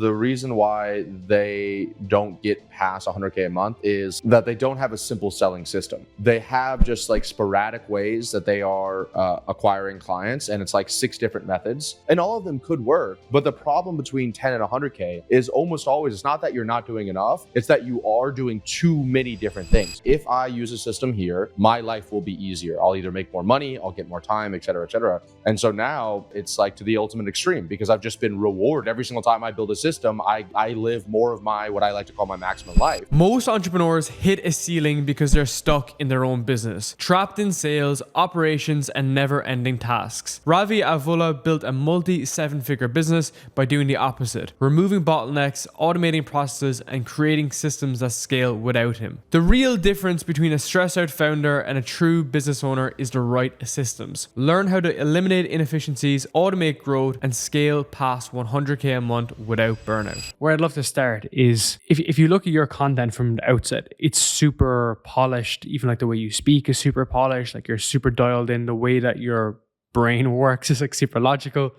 the reason why they don't get past 100K a month is that they don't have a simple selling system. They have just like sporadic ways that they are acquiring clients, and it's like 6 different methods, and all of them could work. But the problem between 10 and 100K is almost always, it's not that you're not doing enough, it's that you are doing too many different things. If I use a system here, my life will be easier. I'll either make more money, I'll get more time, et cetera, et cetera. And so now it's like to the ultimate extreme, because I've just been rewarded every single time I build a system. I live more of my, what I like to call my maximum life. Most entrepreneurs hit a ceiling because they're stuck in their own business, trapped in sales, operations, and never-ending tasks. Ravi Abuvala built a multi-7-figure business by doing the opposite, removing bottlenecks, automating processes, and creating systems that scale without him. The real difference between a stressed-out founder and a true business owner is the right systems. Learn how to eliminate inefficiencies, automate growth, and scale past 100K a month without burnout. Where I'd love to start is if you look at your content from the outset, it's super polished. Even like the way you speak is super polished. Like you're super dialed in. The way that your brain works is like super logical.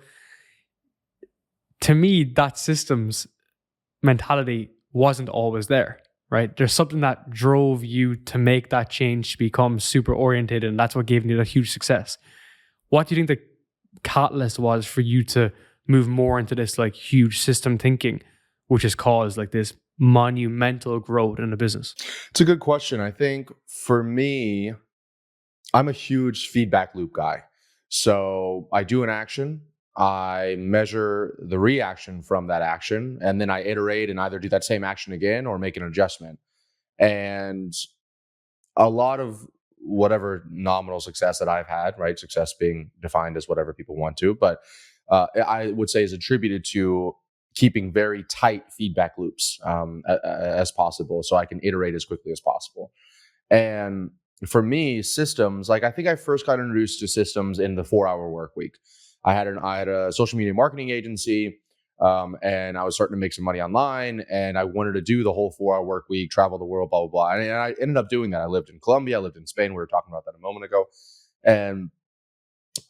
To me, that systems mentality wasn't always there, right? There's something that drove you to make that change to become super oriented, and that's what gave you that huge success. What do you think the catalyst was for you to move more into this like huge system thinking, which has caused like this monumental growth in the business? It's a good question. I think for me, I'm a huge feedback loop guy. So I do an action, I measure the reaction from that action, and then I iterate and either do that same action again or make an adjustment. And a lot of whatever nominal success that I've had, right? Success being defined as whatever people want to, but I would say is attributed to keeping very tight feedback loops as possible, so I can iterate as quickly as possible. And for me, systems, like I think I first got introduced to systems in the 4-hour work week. I had a social media marketing agency, and I was starting to make some money online, and I wanted to do the whole 4-hour work week, travel the world, blah, blah, blah. And I ended up doing that. I lived in Colombia, I lived in Spain. We were talking about that a moment ago. And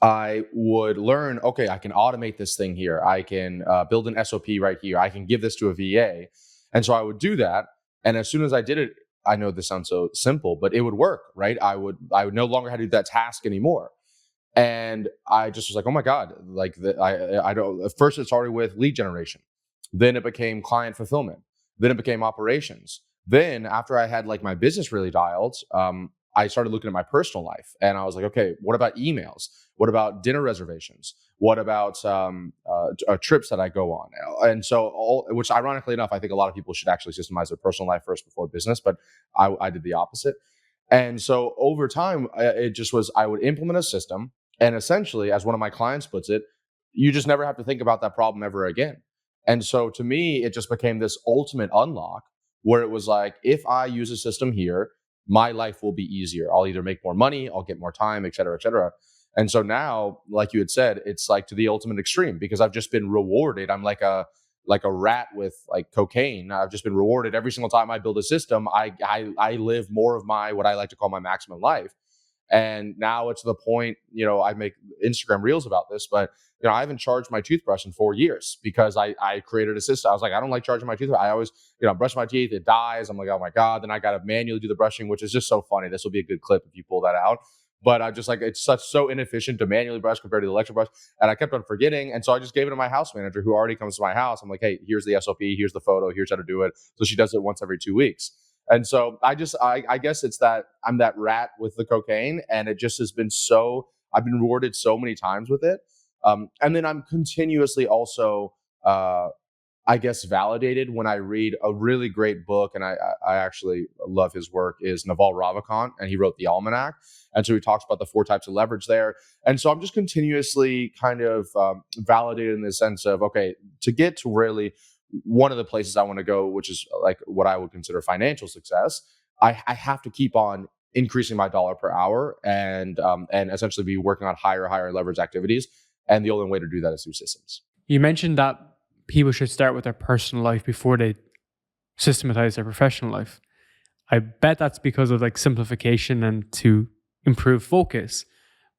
I would learn, okay, I can automate this thing here. I can build an SOP right here. I can give this to a VA. And so I would do that. And as soon as I did it, I know this sounds so simple, but it would work, right? I would no longer have to do that task anymore. And I just was like, oh my God, like I don't, at first it started with lead generation. Then it became client fulfillment. Then it became operations. Then after I had like my business really dialed, I started looking at my personal life, and I was like, okay, what about emails? What about dinner reservations? What about trips that I go on? And so, which ironically enough, I think a lot of people should actually systemize their personal life first before business, but I did the opposite. And so over time, it just was, I would implement a system, and essentially, as one of my clients puts it, you just never have to think about that problem ever again. And so to me, it just became this ultimate unlock where it was like, if I use a system here, my life will be easier. I'll either make more money, I'll get more time, et cetera, et cetera. And so now, like you had said, it's like to the ultimate extreme, because I've just been rewarded. I'm like a rat with like cocaine. I've just been rewarded every single time I build a system. I live more of my, what I like to call my maximum life. And now it's to the point, I make Instagram reels about this, but I haven't charged my toothbrush in 4 years because I created a system. I was like, I don't like charging my toothbrush. I always, brush my teeth, it dies. I'm like, oh my God. Then I got to manually do the brushing, which is just so funny. This will be a good clip if you pull that out. But I just like, it's so inefficient to manually brush compared to the electric brush. And I kept on forgetting. And so I just gave it to my house manager, who already comes to my house. I'm like, hey, here's the SOP, here's the photo, here's how to do it. So she does it once every 2 weeks. And so I guess it's that I'm that rat with the cocaine, and it just has been I've been rewarded so many times with it. And then I'm continuously also, validated when I read a really great book, and I actually love his work, is Naval Ravikant, and he wrote The Almanac. And so he talks about the 4 types of leverage there. And so I'm just continuously kind of validated in the sense of, okay, to get to really one of the places I want to go, which is like what I would consider financial success, I have to keep on increasing my dollar per hour and essentially be working on higher leverage activities. And the only way to do that is through systems. You mentioned that people should start with their personal life before they systematize their professional life. I bet that's because of like simplification and to improve focus.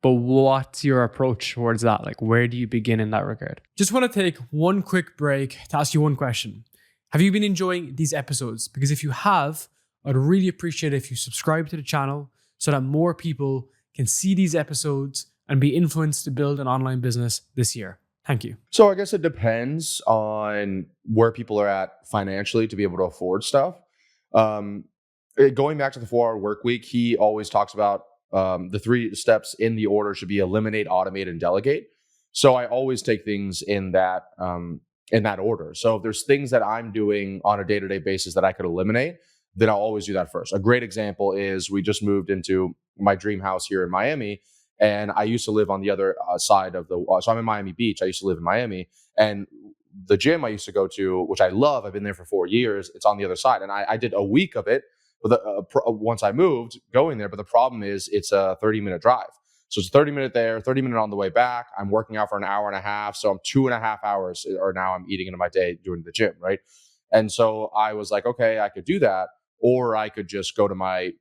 But what's your approach towards that? Like, where do you begin in that regard? Just want to take one quick break to ask you one question. Have you been enjoying these episodes? Because if you have, I'd really appreciate it if you subscribe to the channel so that more people can see these episodes and be influenced to build an online business this year. Thank you. So I guess it depends on where people are at financially to be able to afford stuff. Going back to the 4-hour work week, he always talks about the 3 steps in the order should be eliminate, automate, and delegate. So I always take things in that order. So if there's things that I'm doing on a day-to-day basis that I could eliminate, then I'll always do that first. A great example is we just moved into my dream house here in Miami, and I used to live on the other side of so I'm in Miami Beach. I used to live in Miami, and the gym I used to go to, which I love, I've been there for 4 years. It's on the other side, and I did a week of it. Once I moved going there, but the problem is it's a 30-minute drive. So it's 30-minute there, 30-minute on the way back. I'm working out for an hour and a half. So I'm 2.5 hours, or now I'm eating into my day doing the gym, right? And so I was like, okay, I could do that. Or I could just go to my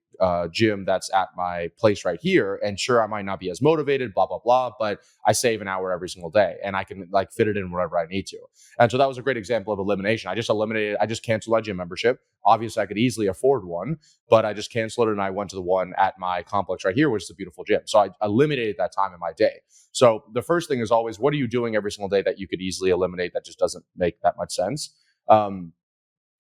gym that's at my place right here. And sure, I might not be as motivated, blah, blah, blah, but I save an hour every single day and I can like fit it in wherever I need to. And so that was a great example of elimination. I just canceled my gym membership. Obviously, I could easily afford one, but I just canceled it and I went to the one at my complex right here, which is a beautiful gym. So I eliminated that time in my day. So the first thing is always, what are you doing every single day that you could easily eliminate that just doesn't make that much sense?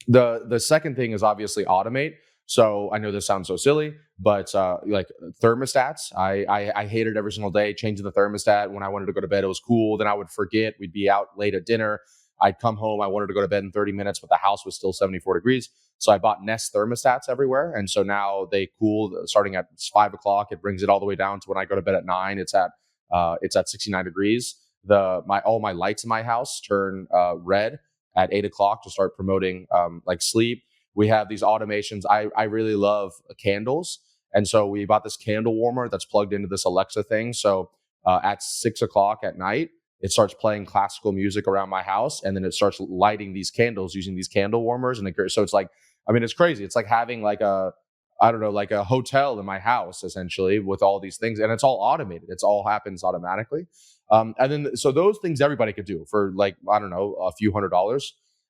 The second thing is obviously automate. So I know this sounds so silly, but like thermostats, I hated every single day changing the thermostat. When I wanted to go to bed, it was cool. Then I would forget. We'd be out late at dinner. I'd come home. I wanted to go to bed in 30 minutes, but the house was still 74 degrees. So I bought Nest thermostats everywhere. And so now they cool starting at 5 o'clock. It brings it all the way down to when I go to bed at 9, it's at 69 degrees. All my lights in my house turn red at 8 o'clock to start promoting like sleep. We have these automations. I really love candles. And so we bought this candle warmer that's plugged into this Alexa thing. So at 6 o'clock at night, it starts playing classical music around my house. And then it starts lighting these candles using these candle warmers. And so it's like, I mean, it's crazy. It's like having like like a hotel in my house, essentially, with all these things. And it's all automated. It's all happens automatically. And then, so those things everybody could do for like, I don't know, a few $100s.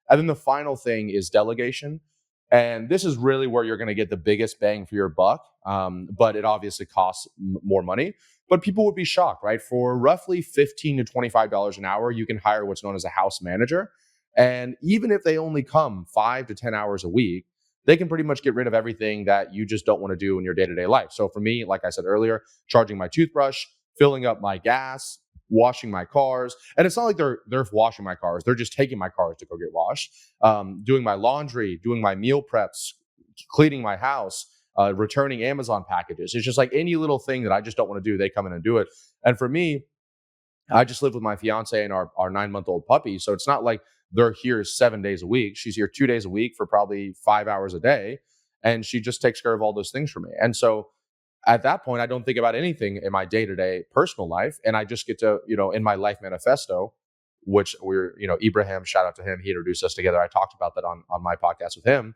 And then the final thing is delegation. And this is really where you're going to get the biggest bang for your buck. But it obviously costs more money. But people would be shocked, right? For roughly $15 to $25 an hour, you can hire what's known as a house manager. And even if they only come 5 to 10 hours a week, they can pretty much get rid of everything that you just don't want to do in your day-to-day life. So for me, like I said earlier, charging my toothbrush, filling up my gas, washing my cars. And it's not like they're washing my cars. They're just taking my cars to go get washed. Doing my laundry, doing my meal preps, cleaning my house, returning Amazon packages. It's just like any little thing that I just don't want to do, they come in and do it. And for me, I just live with my fiance and our 9-month-old puppy. So it's not like they're here 7 days a week. She's here 2 days a week for probably 5 hours a day. And she just takes care of all those things for me. And so at that point, I don't think about anything in my day-to-day personal life. And I just get to, in my life manifesto, which Ibrahim, shout out to him. He introduced us together. I talked about that on my podcast with him.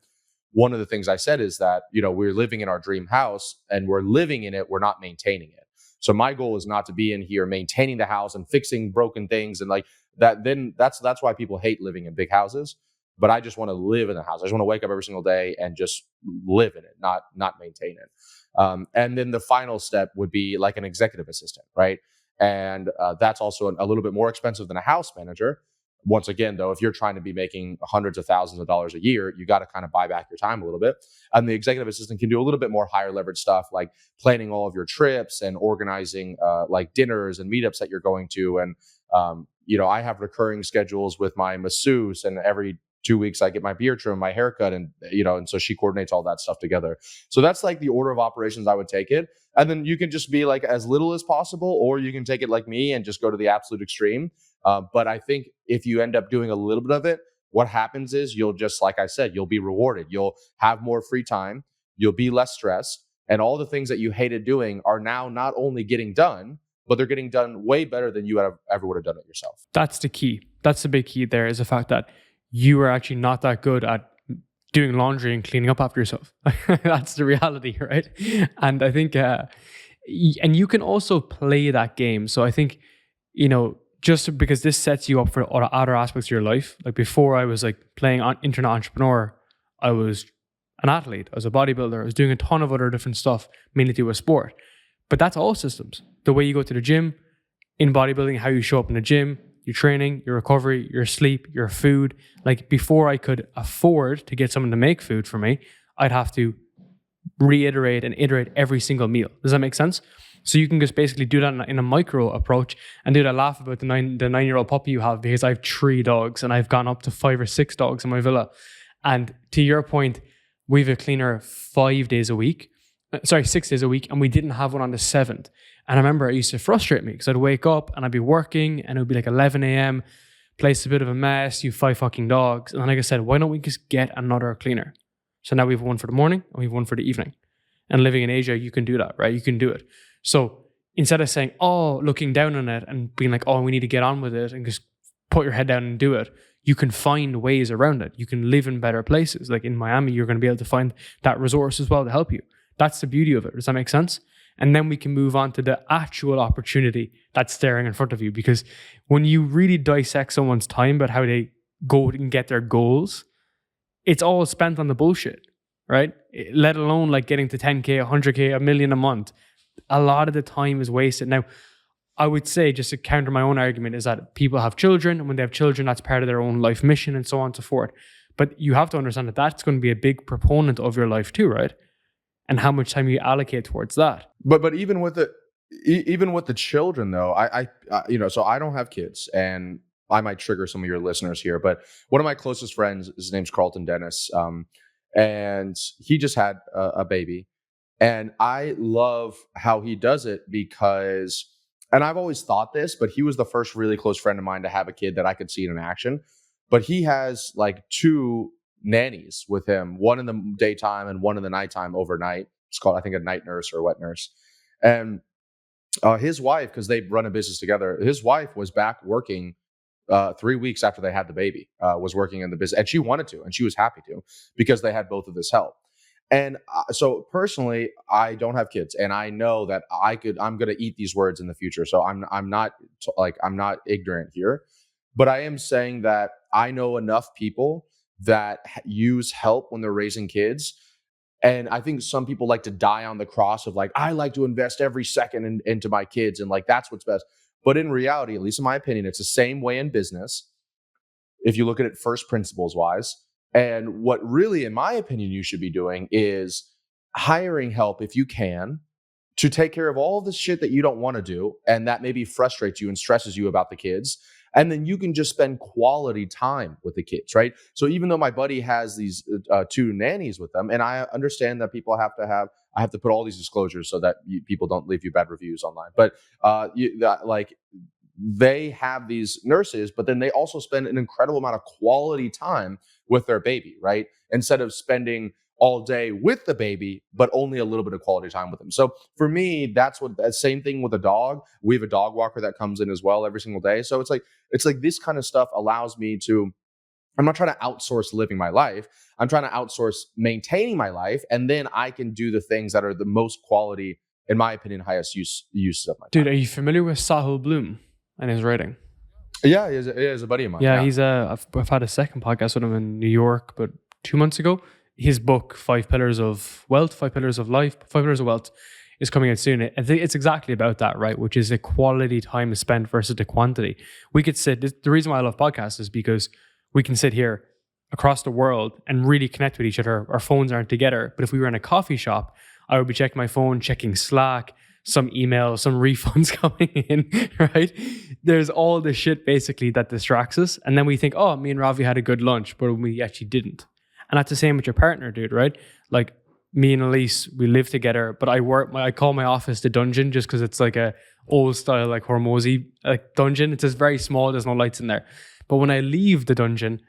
One of the things I said is that, we're living in our dream house and we're living in it. We're not maintaining it. So my goal is not to be in here maintaining the house and fixing broken things and like that. Then that's why people hate living in big houses. But I just want to live in the house. I just want to wake up every single day and just live in it, not maintain it. And then the final step would be like an executive assistant, right? And that's also a little bit more expensive than a house manager. Once again, though, if you're trying to be making hundreds of thousands of dollars a year, you got to kind of buy back your time a little bit. And the executive assistant can do a little bit more higher leverage stuff like planning all of your trips and organizing like dinners and meetups that you're going to. And, I have recurring schedules with my masseuse, and every 2 weeks I get my beard trim, my haircut, and so she coordinates all that stuff together. So that's like the order of operations I would take it. And then you can just be like as little as possible, or you can take it like me and just go to the absolute extreme. But I think if you end up doing a little bit of it, what happens is you'll just, like I said, you'll be rewarded. You'll have more free time. You'll be less stressed. And all the things that you hated doing are now not only getting done, but they're getting done way better than you ever would have done it yourself. That's the key. That's the big key there, is the fact that you are actually not that good at doing laundry and cleaning up after yourself. That's the reality, right? And I think And you can also play that game. So I think, just because this sets you up for other aspects of your life. Like before I was like playing internet entrepreneur, I was an athlete, I was a bodybuilder, I was doing a ton of other different stuff, mainly to do with sport. But that's all systems. The way you go to the gym, in bodybuilding, how you show up in the gym, your training, your recovery, your sleep, your food. Like before I could afford to get someone to make food for me, I'd have to reiterate and iterate every single meal. Does that make sense? So you can just basically do that in a micro approach. And dude, I laugh about the 9-year-old puppy you have, because I have 3 dogs and I've gone up to 5 or 6 dogs in my villa. And to your point, we have a cleaner 5 days a week. 6 days a week, and we didn't have one on the 7th. And I remember it used to frustrate me because I'd wake up and I'd be working and it would be like 11 a.m. Place a bit of a mess, you 5 fucking dogs. And then like I said, why don't we just get another cleaner? So now we have one for the morning and we have one for the evening. And living in Asia, you can do that, right? You can do it. So instead of saying, looking down on it and being like, we need to get on with it and just put your head down and do it, you can find ways around it. You can live in better places. Like in Miami, you're going to be able to find that resource as well to help you. That's the beauty of it. Does that make sense? And then we can move on to the actual opportunity that's staring in front of you. Because when you really dissect someone's time about how they go and get their goals, it's all spent on the bullshit, right? Let alone like getting to 10K, 100K, a million a month. A lot of the time is wasted. Now, I would say, just to counter my own argument, is that people have children, and when they have children, that's part of their own life mission and so on and so forth. But you have to understand that that's going to be a big proponent of your life too, right? And how much time you allocate towards that. But even with the children though, I so I don't have kids, and I might trigger some of your listeners here, but one of my closest friends, his name's Carlton Dennis, and he just had a baby, and I love how he does it because, and I've always thought this, but he was the first really close friend of mine to have a kid that I could see in action. But he has like 2 nannies with him, one in the daytime and one in the nighttime overnight. It's called, I think, a night nurse or a wet nurse. And his wife, because they run a business together, his wife was back working 3 weeks after they had the baby, was working in the business, and she wanted to, and she was happy to, because they had both of this help. And so personally, I don't have kids, and I know that I'm going to eat these words in the future. So I'm not ignorant here, but I am saying that I know enough people that use help when they're raising kids. And I think some people like to die on the cross of like, I like to invest every second into my kids, and like, that's what's best. But in reality, at least in my opinion, it's the same way in business. If you look at it first principles wise, and what really, in my opinion, you should be doing is hiring help if you can to take care of all the shit that you don't want to do, and that maybe frustrates you and stresses you about the kids. And then you can just spend quality time with the kids, right? So even though my buddy has these 2 nannies with them, and I understand that people I have to put all these disclosures so that people don't leave you bad reviews online. But they have these nurses, but then they also spend an incredible amount of quality time with their baby, right? Instead of spending all day with the baby, but only a little bit of quality time with them. So for me, that's the same thing with a dog. We have a dog walker that comes in as well every single day. So it's like this kind of stuff allows me to, I'm not trying to outsource living my life. I'm trying to outsource maintaining my life. And then I can do the things that are the most quality, in my opinion, highest use of my time. Dude, are you familiar with Sahil Bloom and his writing? Yeah, he is a buddy of mine. Yeah, he's I've had a second podcast with him in New York, but 2 months ago. His book, 5 Pillars of Wealth, 5 Pillars of Life, 5 Pillars of Wealth, is coming out soon. I think it's exactly about that, right? Which is the quality time spent versus the quantity. We could sit, the reason why I love podcasts is because we can sit here across the world and really connect with each other. Our phones aren't together. But if we were in a coffee shop, I would be checking my phone, checking Slack, some emails, some refunds coming in, right? There's all the shit basically that distracts us. And then we think, me and Ravi had a good lunch, but we actually didn't. And that's the same with your partner, dude, right? Like me and Elise, we live together, but I call my office the dungeon just because it's like a old style, like Hormozy like dungeon. It's just very small. There's no lights in there. But when I leave the dungeon,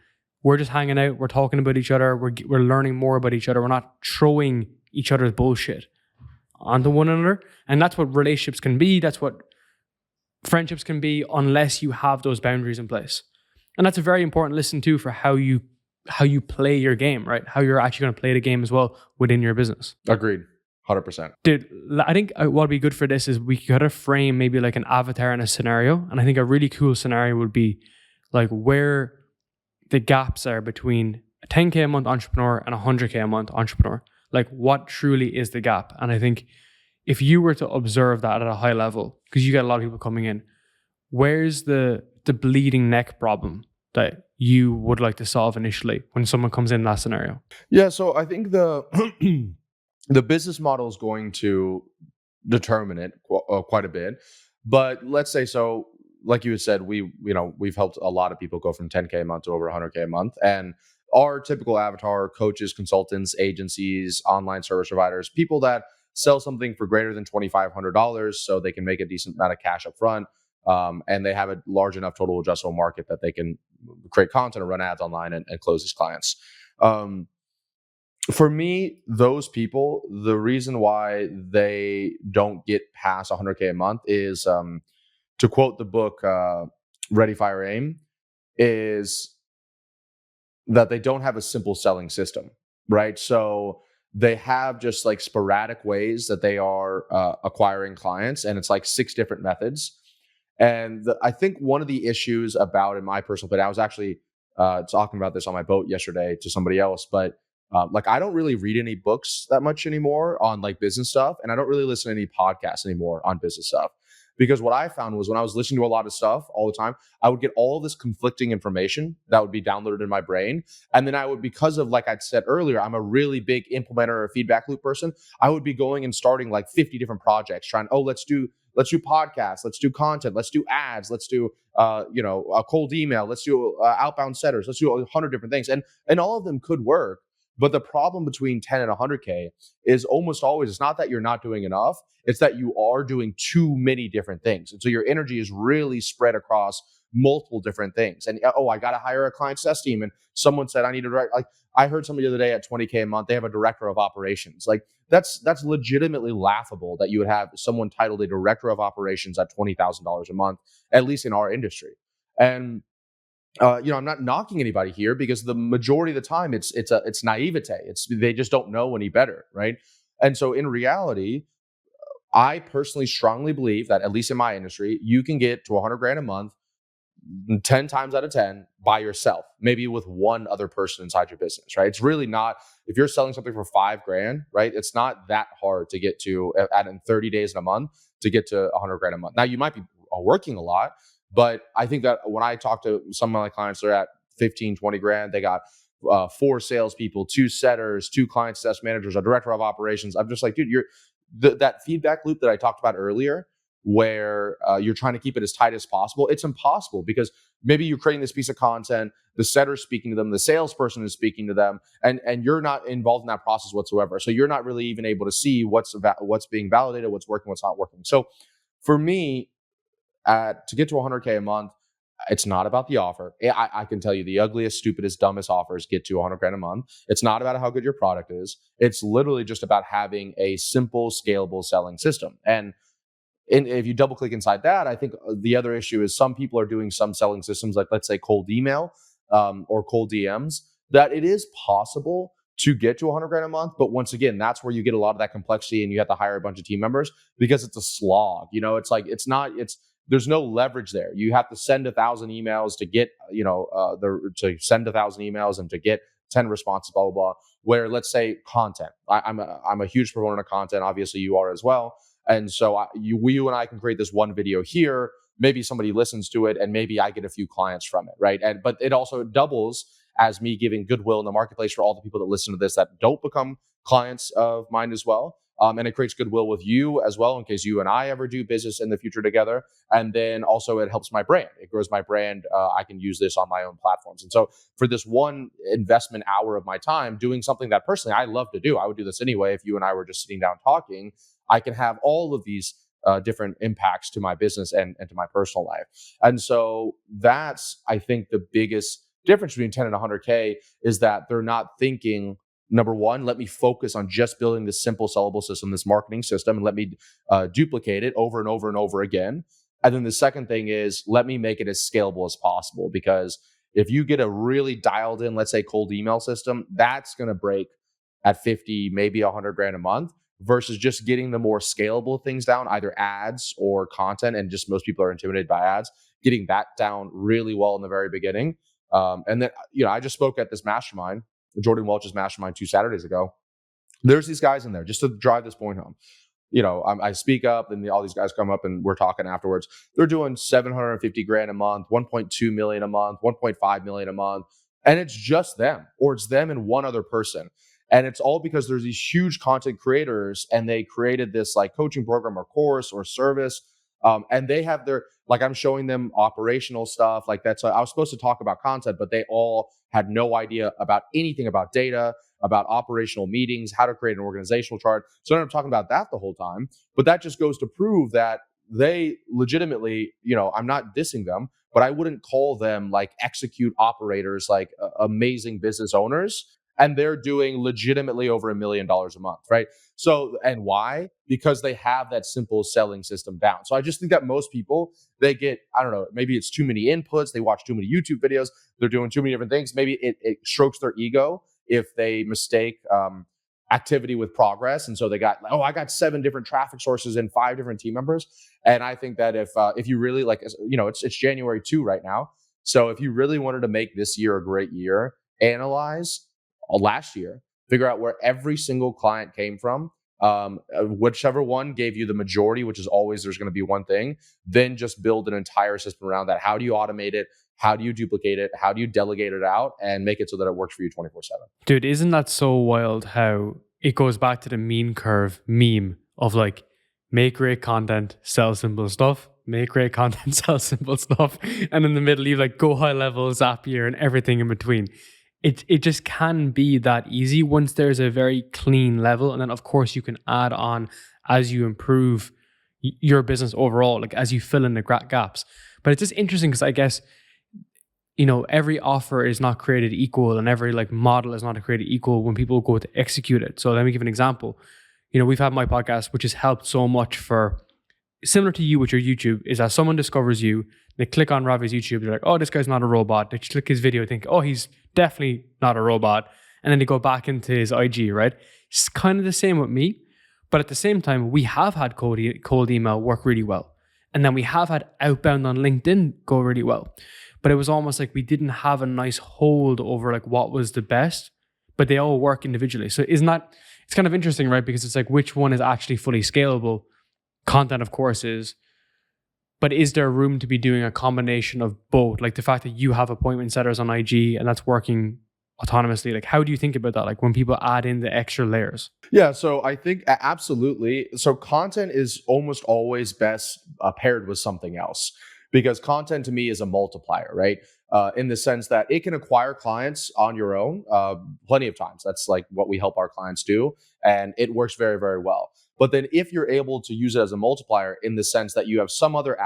we're just hanging out. We're talking about each other. We're learning more about each other. We're not throwing each other's bullshit onto one another. And that's what relationships can be. That's what friendships can be, unless you have those boundaries in place. And that's a very important lesson too for how you play your game, right? How you're actually going to play the game as well within your business. Agreed. 100%. Dude, I think what'd be good for this is we could frame maybe like an avatar in a scenario. And I think a really cool scenario would be like where the gaps are between a 10K a month entrepreneur and a 100K a month entrepreneur. Like what truly is the gap? And I think if you were to observe that at a high level, because you get a lot of people coming in, where's the bleeding neck problem that you would like to solve initially when someone comes in that scenario? Yeah, so I think the the business model is going to determine it quite a bit. But let's say, so like you had said, we've helped a lot of people go from 10K a month to over 100K a month, and our typical avatar: coaches, consultants, agencies, online service providers, people that sell something for greater than $2,500 so they can make a decent amount of cash up front, and they have a large enough total addressable market that they can create content or run ads online and close these clients. For me, those people, the reason why they don't get past 100K a month is, to quote the book Ready, Fire, Aim, is that they don't have a simple selling system, right? So they have just like sporadic ways that they are acquiring clients, and it's like 6 different methods. And I think one of the issues about, in my personal opinion, I was actually talking about this on my boat yesterday to somebody else, but like I don't really read any books that much anymore on like business stuff, and I don't really listen to any podcasts anymore on business stuff. Because what I found was when I was listening to a lot of stuff all the time, I would get all this conflicting information that would be downloaded in my brain. And then I would, because of, like I said earlier, I'm a really big implementer or feedback loop person. I would be going and starting like 50 different projects, trying, let's do podcasts, let's do content, let's do ads, let's do a cold email, let's do outbound setters, let's do 100 different things, and all of them could work. But the problem between 10 and 100K is almost always, it's not that you're not doing enough, it's that you are doing too many different things. And so your energy is really spread across multiple different things. And I got to hire a client success team. And someone said, I need to write, like, I heard somebody the other day at 20K a month, they have a director of operations. Like that's legitimately laughable that you would have someone titled a director of operations at $20,000 a month, at least in our industry. And I'm not knocking anybody here, because the majority of the time it's naivete. They just don't know any better, right? And so in reality, I personally strongly believe that, at least in my industry, you can get to 100 grand a month 10 times out of 10 by yourself, maybe with one other person inside your business, right? It's really not, if you're selling something for 5 grand, right? It's not that hard to get to in 30 days in a month to get to 100 grand a month. Now you might be working a lot, but I think that when I talk to some of my clients, they're at 15, 20 grand. They got 4 salespeople, 2 setters, 2 client success managers, a director of operations. I'm just like, dude, that feedback loop that I talked about earlier, where you're trying to keep it as tight as possible. It's impossible, because maybe you're creating this piece of content, the setter's speaking to them, the salesperson is speaking to them, and you're not involved in that process whatsoever. So you're not really even able to see what's being validated, what's working, what's not working. So for me, to get to 100K a month, it's not about the offer. I can tell you the ugliest, stupidest, dumbest offers get to 100 grand a month. It's not about how good your product is. It's literally just about having a simple, scalable selling system. And if you double click inside that, I think the other issue is some people are doing some selling systems, like let's say cold email or cold DMs, that it is possible to get to 100 grand a month. But once again, that's where you get a lot of that complexity, and you have to hire a bunch of team members, because it's a slog. There's no leverage there. You have to send 1,000 emails to get, to send 1,000 emails and to get 10 responses, blah, blah, blah. Where, let's say, content. I'm a huge proponent of content. Obviously you are as well. And so you and I can create this one video here. Maybe somebody listens to it, and maybe I get a few clients from it, right? But it also doubles as me giving goodwill in the marketplace for all the people that listen to this that don't become clients of mine as well. And it creates goodwill with you as well, in case you and I ever do business in the future together. And then also it helps my brand. It grows my brand. I can use this on my own platforms. And so for this one investment hour of my time doing something that personally I love to do, I would do this anyway if you and I were just sitting down talking, I can have all of these different impacts to my business and to my personal life. And so that's, I think, the biggest difference between 10 and 100K is that they're not thinking, number one, let me focus on just building this simple sellable system, this marketing system, and let me duplicate it over and over and over again. And then the second thing is, let me make it as scalable as possible, because if you get a really dialed in, let's say, cold email system, that's going to break at 50, maybe 100 grand a month. versus just getting the more scalable things down, either ads or content. And just most people are intimidated by ads, getting that down really well in the very beginning. And then, I just spoke at this mastermind, Jordan Welch's mastermind 2 Saturdays ago. There's these guys in there just to drive this point home. I speak up and all these guys come up and we're talking afterwards. They're doing 750 grand a month, 1.2 million a month, 1.5 million a month. And it's just them, or it's them and one other person. And it's all because there's these huge content creators and they created this like coaching program or course or service. And they have like I'm showing them operational stuff. Like I was supposed to talk about content, but they all had no idea about anything about data, about operational meetings, how to create an organizational chart. So I ended up talking about that the whole time. But that just goes to prove that they legitimately, I'm not dissing them, but I wouldn't call them like execute operators, like amazing business owners. And they're doing legitimately over $1 million a month, right? So, and why? Because they have that simple selling system down. So I just think that most people, they get, I don't know, maybe it's too many inputs. They watch too many YouTube videos. They're doing too many different things. Maybe it strokes their ego if they mistake activity with progress. And so they got, I got 7 different traffic sources and 5 different team members. And I think that if you really like, it's January 2 right now. So if you really wanted to make this year a great year, analyze last year, figure out where every single client came from, whichever one gave you the majority, which is always there's going to be one thing, then just build an entire system around that. How do you automate it? How do you duplicate it? How do you delegate it out and make it so that it works for you 24/7? Dude, isn't that so wild how it goes back to the mean curve meme of like, make great content, sell simple stuff, make great content, sell simple stuff. And in the middle, you like go high level, Zapier, and everything in between. It just can be that easy once there's a very clean level. And then, of course, you can add on as you improve your business overall, like as you fill in the gaps. But it's just interesting because I guess, every offer is not created equal and every like model is not created equal when people go to execute it. So let me give an example. We've had my podcast, which has helped so much for, similar to you with your YouTube, is that someone discovers you, they click on Ravi's YouTube, they're like, oh, this guy's not a robot. They click his video, think, oh, he's definitely not a robot. And then they go back into his IG, right? It's kind of the same with me. But at the same time, we have had cold email work really well. And then we have had outbound on LinkedIn go really well. But it was almost like we didn't have a nice hold over like what was the best, but they all work individually. So it's kind of interesting, right? Because it's like, which one is actually fully scalable? Content, of course, is. But is there room to be doing a combination of both? Like the fact that you have appointment setters on IG and that's working autonomously. Like, how do you think about that? Like when people add in the extra layers? Yeah, so I think absolutely. So content is almost always best paired with something else, because content to me is a multiplier, right? In the sense that it can acquire clients on your own plenty of times. That's like what we help our clients do. And it works very, very well. But then if you're able to use it as a multiplier in the sense that you have some other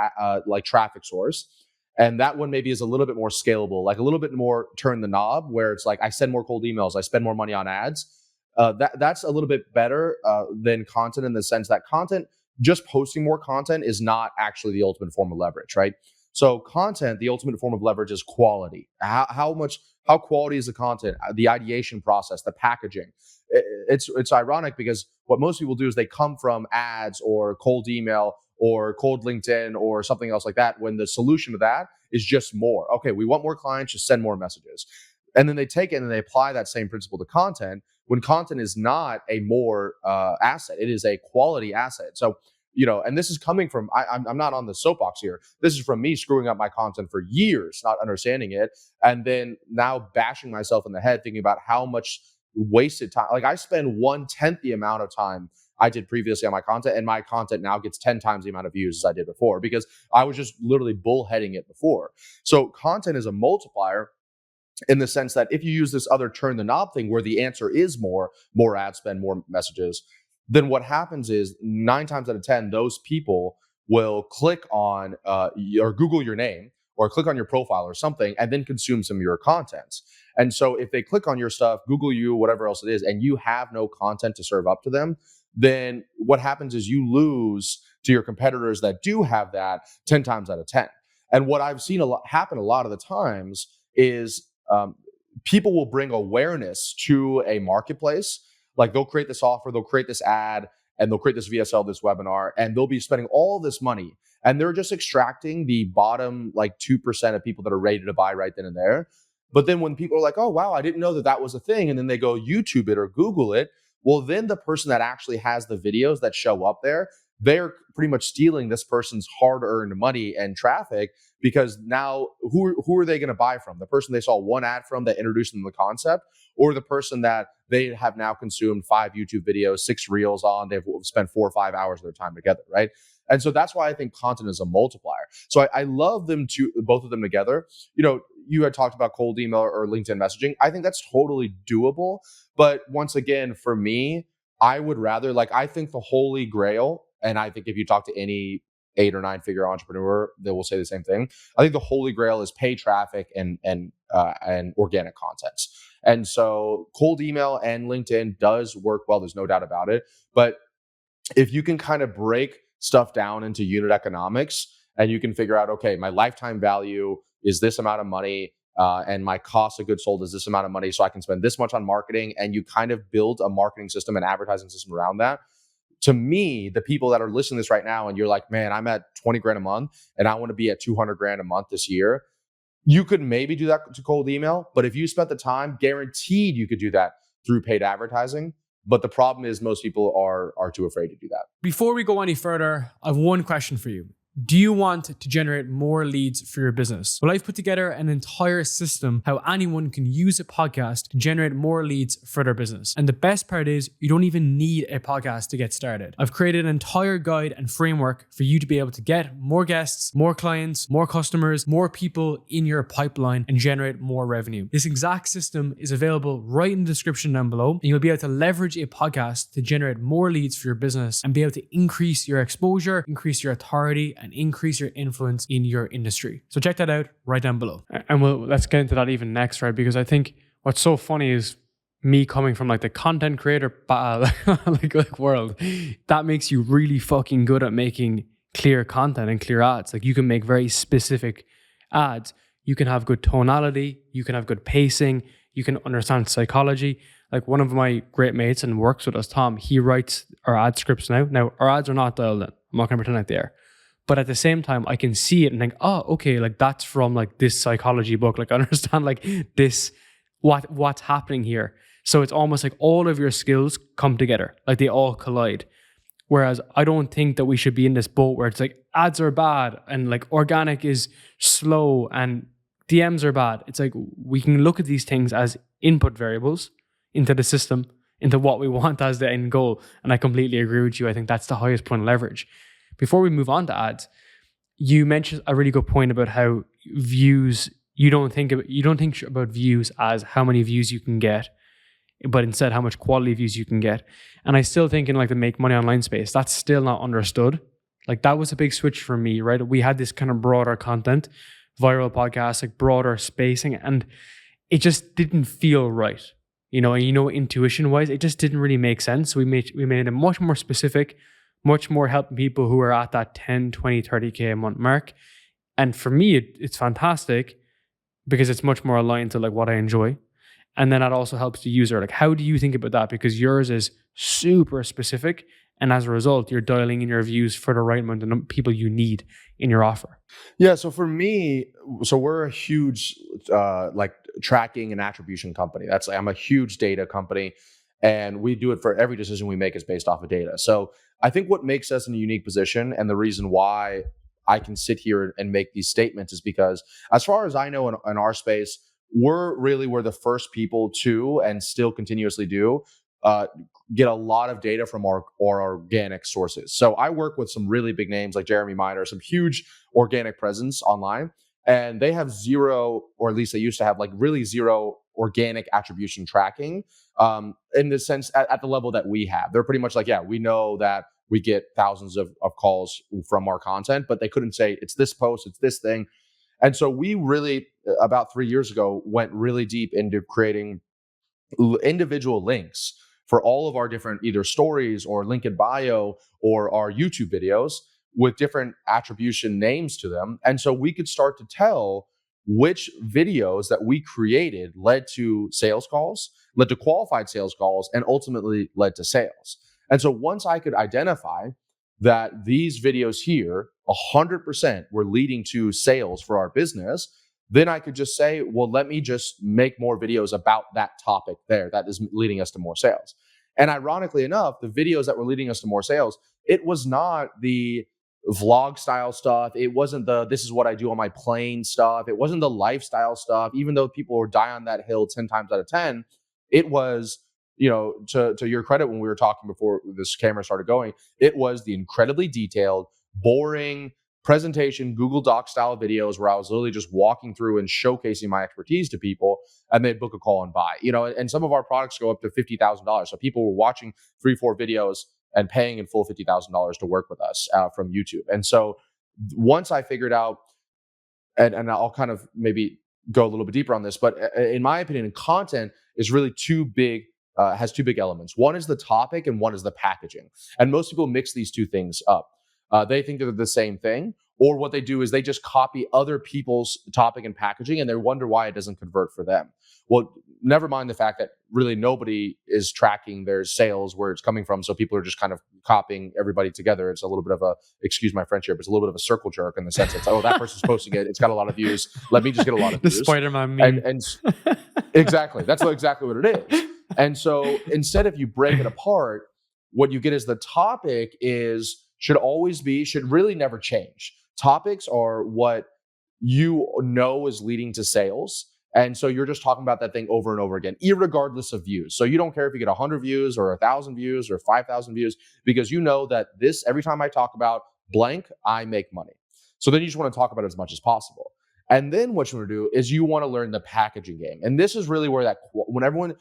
like traffic source, and that one maybe is a little bit more scalable, like a little bit more turn the knob, where it's like I send more cold emails, I spend more money on ads. That's a little bit better than content, in the sense that content, just posting more content is not actually the ultimate form of leverage, right? So content, the ultimate form of leverage is quality. How quality is the content, the ideation process, the packaging. It's ironic because what most people do is they come from ads or cold email or cold LinkedIn or something else like that, when the solution to that is just more. Okay, we want more clients, just send more messages. And then they take it and they apply that same principle to content, when content is not a more asset, it is a quality asset. So, and this is coming from, I'm not on the soapbox here. This is from me screwing up my content for years, not understanding it. And then now bashing myself in the head, thinking about how much wasted time. Like I spend 1/10 the amount of time I did previously on my content, and my content now gets 10 times the amount of views as I did before, because I was just literally bullheading it before. So content is a multiplier, in the sense that if you use this other turn the knob thing, where the answer is more ad spend, more messages, then what happens is 9 times out of 10, those people will click on or Google your name or click on your profile or something, and then consume some of your contents. And so if they click on your stuff, Google you, whatever else it is, and you have no content to serve up to them, then what happens is you lose to your competitors that do have that 10 times out of 10. And what I've seen happen a lot of the times is people will bring awareness to a marketplace. Like they'll create this offer, they'll create this ad, and they'll create this VSL, this webinar, and they'll be spending all this money, and they're just extracting the bottom like 2% of people that are ready to buy right then and there. But then when people are like, oh, wow, I didn't know that was a thing, and then they go YouTube it or Google it, well, then the person that actually has the videos that show up there, they're pretty much stealing this person's hard-earned money and traffic, because now who are they going to buy from? The person they saw one ad from that introduced them to the concept, or the person that they have now consumed 5 YouTube videos, 6 reels on, they've spent 4 or 5 hours of their time together, right? And so that's why I think content is a multiplier. So I love both of them together. You had talked about cold email or LinkedIn messaging. I think that's totally doable. But once again, for me, I would rather, I think the holy grail, and I think if you talk to any 8 or 9 figure entrepreneur, they will say the same thing. I think the holy grail is pay traffic and organic content. And so cold email and LinkedIn does work well. There's no doubt about it. But if you can kind of break stuff down into unit economics, and you can figure out, okay, my lifetime value is this amount of money, and my cost of goods sold is this amount of money, so I can spend this much on marketing, and you kind of build a marketing system and advertising system around that. To me, the people that are listening to this right now, and you're like, man, I'm at 20 grand a month and I want to be at 200 grand a month this year. You could maybe do that to cold email, but if you spent the time, guaranteed you could do that through paid advertising. But the problem is most people are too afraid to do that. Before we go any further, I have one question for you. Do you want to generate more leads for your business? Well, I've put together an entire system how anyone can use a podcast to generate more leads for their business. And the best part is you don't even need a podcast to get started. I've created an entire guide and framework for you to be able to get more guests, more clients, more customers, more people in your pipeline and generate more revenue. This exact system is available right in the description down below, and you'll be able to leverage a podcast to generate more leads for your business and be able to increase your exposure, increase your authority, and increase your influence in your industry. So check that out right down below. And let's get into that even next, right? Because I think what's so funny is me coming from the content creator world, that makes you really fucking good at making clear content and clear ads. You can make very specific ads. You can have good tonality. You can have good pacing. You can understand psychology. One of my great mates and works with us, Tom, he writes our ad scripts now. Now, our ads are not dialed in. I'm not going to pretend like they are. But at the same time, I can see it and think, oh, okay, that's from this psychology book. I understand this, what's happening here. So it's almost like all of your skills come together, they all collide. Whereas I don't think that we should be in this boat where it's ads are bad and organic is slow and DMs are bad. It's we can look at these things as input variables into the system, into what we want as the end goal. And I completely agree with you. I think that's the highest point of leverage. Before we move on to ads, you mentioned a really good point about how views, you don't think about views as how many views you can get, but instead how much quality views you can get. And I still think in the make money online space, that's still not understood. That was a big switch for me, right? We had this kind of broader content, viral podcasts, broader spacing, and it just didn't feel right. Intuition wise, it just didn't really make sense. So we made it much more specific, much more helping people who are at that 10, 20, 30K a month mark. And for me, it's fantastic because it's much more aligned to what I enjoy. And then that also helps the user. How do you think about that? Because yours is super specific. And as a result, you're dialing in your views for the right amount of people you need in your offer. Yeah. So for me, we're a huge tracking and attribution company. I'm a huge data company. And we do it for every decision we make is based off of data. So I think what makes us in a unique position, and the reason why I can sit here and make these statements, is because as far as I know in our space, we're the first people to, and still continuously do, get a lot of data from our organic sources. So I work with some really big names like Jeremy Miner, some huge organic presence online, and they have zero, or at least they used to have really zero organic attribution tracking, in the sense at the level that we have. They're pretty much we know that we get thousands of calls from our content, but they couldn't say it's this post, it's this thing. And so we really, about 3 years ago, went really deep into creating individual links for all of our different either stories or link in bio or our YouTube videos with different attribution names to them. And so we could start to tell which videos that we created led to sales calls, led to qualified sales calls, and ultimately led to sales. And so once I could identify that these videos here 100% were leading to sales for our business, then I could just say, well, let me just make more videos about that topic there that is leading us to more sales. And ironically enough, the videos that were leading us to more sales, it was not the vlog style stuff. It wasn't the this is what I do on my plane stuff. It wasn't the lifestyle stuff, even though people would die on that hill 10 times out of 10. It was, to your credit, when we were talking before this camera started going, it was the incredibly detailed, boring presentation Google Doc style videos where I was literally just walking through and showcasing my expertise to people, and they'd book a call and buy. And some of our products go up to $50,000. So people were watching 3-4 videos and paying in full $50,000 to work with us from YouTube. And so once I figured out, and I'll kind of maybe go a little bit deeper on this, but in my opinion, content is really has two big elements. One is the topic and one is the packaging. And most people mix these two things up. They think they're the same thing, or what they do is they just copy other people's topic and packaging, and they wonder why it doesn't convert for them. Well, never mind the fact that really nobody is tracking their sales, where it's coming from. So people are just kind of copying everybody together. It's a little bit of excuse my French here, but it's a little bit of a circle jerk in the sense that, that person's posting it. It's got a lot of views. Let me just get a lot of views. The Spider-Man meme. And exactly. That's exactly what it is. And so instead, if you break it apart, what you get is the topic should really never change. Topics are what you know is leading to sales. And so you're just talking about that thing over and over again, irregardless of views. So you don't care if you get 100 views or 1,000 views or 5,000 views, because you know that every time I talk about blank, I make money. So then you just want to talk about it as much as possible. And then what you want to do is you want to learn the packaging game. And this is really where when everyone,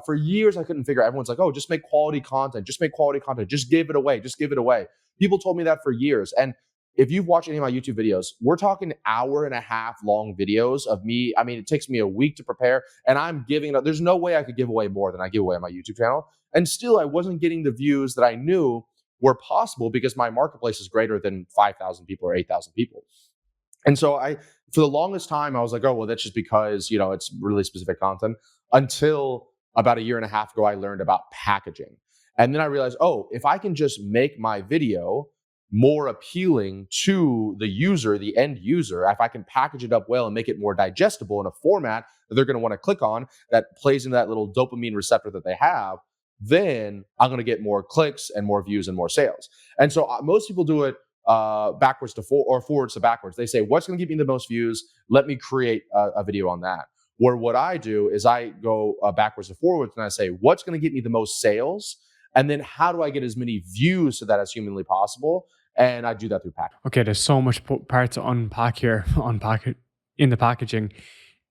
for years I couldn't figure out, everyone's like, oh, just make quality content, just give it away. People told me that for years. And if you've watched any of my YouTube videos, we're talking 1.5 hour long videos of me. I mean, it takes me a week to prepare, and I'm giving it. There's no way I could give away more than I give away on my YouTube channel. And still, I wasn't getting the views that I knew were possible because my marketplace is greater than 5,000 people or 8,000 people. And so for the longest time, I was like, oh, well, that's just because, it's really specific content, until about 1.5 years ago, I learned about packaging. And then I realized, oh, if I can just make my video more appealing to the end user, if I can package it up well and make it more digestible in a format that they're going to want to click on, that plays into that little dopamine receptor that they have, then I'm going to get more clicks and more views and more sales. And so most people do it backwards to forwards to backwards. They say, what's going to give me the most views? Let me create a video on that. Where what I do is I go backwards to forwards, and I say, what's going to get me the most sales? And then how do I get as many views so that as humanly possible? And I do that through packaging. Okay, there's so much part to unpack here, in the packaging.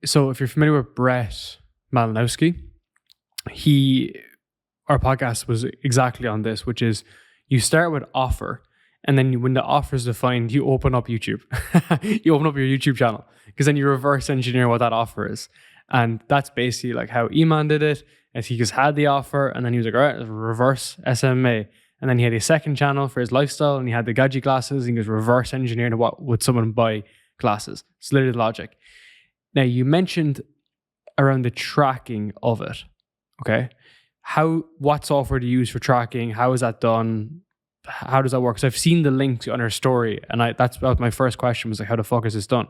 So if you're familiar with Brett Malinowski, our podcast was exactly on this, which is you start with offer, and then when the offer is defined, you open up YouTube. You open up your YouTube channel, because then you reverse engineer what that offer is. And that's basically like how Iman did it, as he just had the offer, and then he was like, all right, reverse SMA. And then he had a second channel for his lifestyle, and he had the gadget glasses, and he was reverse engineering what would someone buy glasses. It's literally the logic. Now, you mentioned around the tracking of it. Okay. What software do you use for tracking? How is that done? How does that work? So I've seen the link on our story, and that was my first question, was like, how the fuck is this done?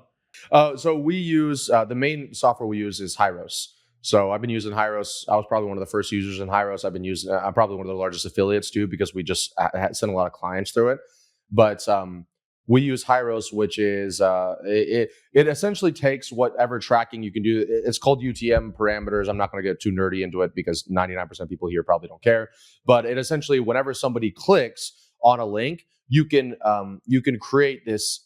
So we use, the main software we use is Hyros. So I've been using Hyros. I was probably one of the first users in Hyros. I'm probably one of the largest affiliates too, because we just sent a lot of clients through it. But we use Hyros, which is it essentially takes whatever tracking you can do. It's called UTM parameters. I'm not going to get too nerdy into it because 99% of people here probably don't care. But it essentially, whenever somebody clicks on a link, you can create this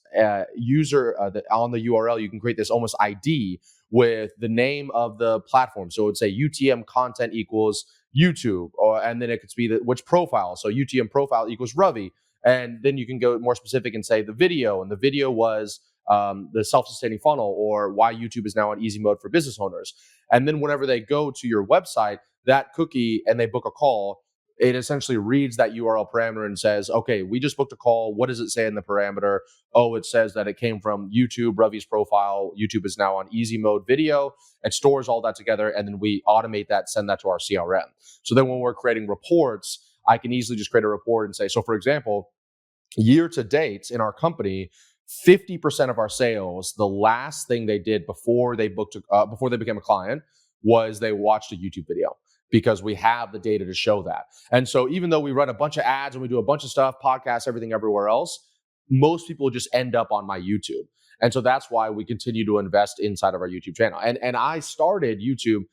user on the URL. You can create this almost ID with the name of the platform. So it would say UTM content equals YouTube, and then it could be which profile. So UTM profile equals Ravi. And then you can go more specific and say the video, and the video was the self-sustaining funnel, or why YouTube is now on easy mode for business owners. And then whenever they go to your website, that cookie, and they book a call, it essentially reads that URL parameter and says, okay, we just booked a call. What does it say in the parameter? Oh, it says that it came from YouTube, Ravi's profile. YouTube is now on easy mode video. It stores all that together, and then we automate that, send that to our CRM. So then when we're creating reports, I can easily just create a report and say, so for example, year to date in our company, 50% of our sales, the last thing they did before they before they became a client was they watched a YouTube video, because we have the data to show that. And so even though we run a bunch of ads and we do a bunch of stuff, podcasts, everything everywhere else, most people just end up on my YouTube. And so that's why we continue to invest inside of our YouTube channel. And I started YouTube